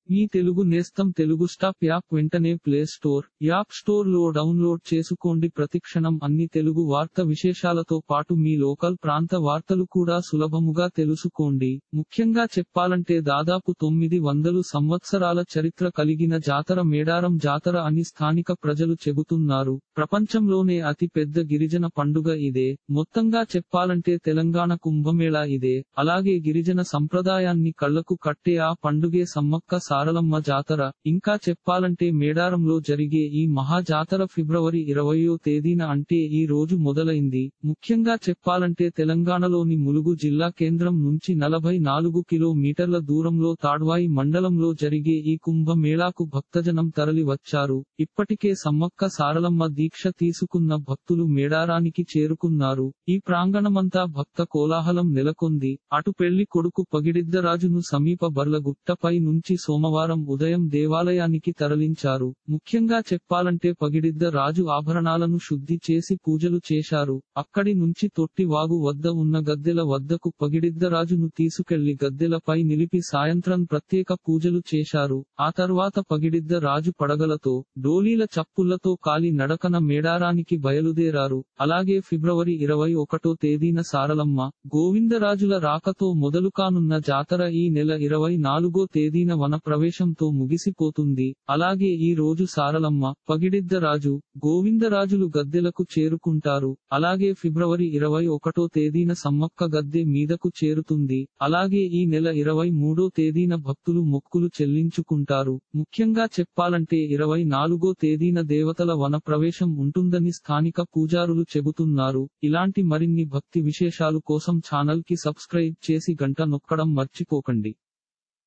మీ తెలుగు నేస్తం Telugu stop app వెంటనే play store, app store లో డౌన్లోడ్ చేసుకోండి. ప్రతిక్షణం అన్ని తెలుగు వార్త విశేషాలతో పాటు మీ లోకల్ ప్రాంత వార్తలు కూడా సులభముగా తెలుసుకోండి. ముఖ్యంగా చెప్పాలంటే దాదాపు 900 సంవత్సరాల చరిత్ర కలిగిన జాతర మేడారం జాతర అని స్థానిక ప్రజలు చెబుతున్నారు. ప్రపంచంలోనే అతి పెద్ద గిరిజన పండుగ ఇదే. మొత్తంగా చెప్పాలంటే తెలంగాణ కుంభమేళా ఇదే. అలాగే గిరిజన సంప్రదాయాన్ని కళ్లకు కట్టే ఆ పండుగే సమ్మక్క సారలమ్మ జాతర. ఇంకా చెప్పాలంటే మేడారంలో జరిగే ఈ మహా జాతర ఫిబ్రవరి 20వ తేదీన అంటే ఈ రోజు మొదలైంది. ముఖ్యంగా చెప్పాలంటే తెలంగాణలోని ములుగు జిల్లా కేంద్రం నుంచి 44 కిలోమీటర్ల దూరంలో తాడ్వాయి మండలంలో జరిగే ఈ కుంభ మేళాకు భక్తజనం తరలి వచ్చారు. ఇప్పటికే సమ్మక్క సారలమ్మ దీక్ష తీసుకున్న భక్తులు మేడారానికి చేరుకున్నారు. ఈ ప్రాంగణమంతా భక్త కోలాహలం నెలకొంది. అటు పెళ్లి కొడుకు పగిడిద్దరాజును సమీప బర్లగుట్టపై నుంచి సోమవారం ఉదయం దేవాలయానికి తరలించారు. ముఖ్యంగా చెప్పాలంటే పగిడిద్ద రాజు ఆభరణాలను శుద్ధి చేసి పూజలు చేశారు. అక్కడి నుంచి తొట్టి వాగు వద్ద ఉన్న గద్దెల వద్దకు పగిడిద్ద రాజును తీసుకెళ్లి గద్దెలపై నిలిపి సాయంత్రం ప్రత్యేక పూజలు చేశారు. ఆ తర్వాత పగిడిద్ద రాజు పడగలతో, డోలీల చప్పుళ్లతో కాలి నడకన మేడారానికి బయలుదేరారు. అలాగే ఫిబ్రవరి 21వ తేదీన సారలమ్మ, గోవిందరాజుల రాకతో మొదలుకానున్న జాతర ఈ నెల 24వ తేదీన వన ప్రవేశంతో ముగిసిపోతుంది. అలాగే ఈ రోజు సారలమ్మ, పగిడిద్దరాజు, గోవిందరాజులు గద్దెలకు చేరుకుంటారు. అలాగే ఫిబ్రవరి 21వ తేదీన సమ్మక్క గద్దె మీదకు చేరుతుంది. అలాగే ఈ నెల 23వ తేదీన భక్తులు మొక్కులు చెల్లించుకుంటారు. ముఖ్యంగా చెప్పాలంటే 24వ తేదీన దేవతల వన ప్రవేశం ఉంటుందని స్థానిక పూజారులు చెబుతున్నారు. ఇలాంటి మరిన్ని భక్తి విశేషాలు కోసం ఛానల్ కి సబ్స్క్రైబ్ చేసి గంట నొక్కడం మర్చిపోకండి.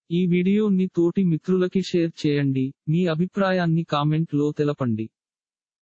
ఈ వీడియోని తోటి మిత్రులకి షేర్ చేయండి. మీ అభిప్రాయాన్ని కామెంట్ లో తెలపండి.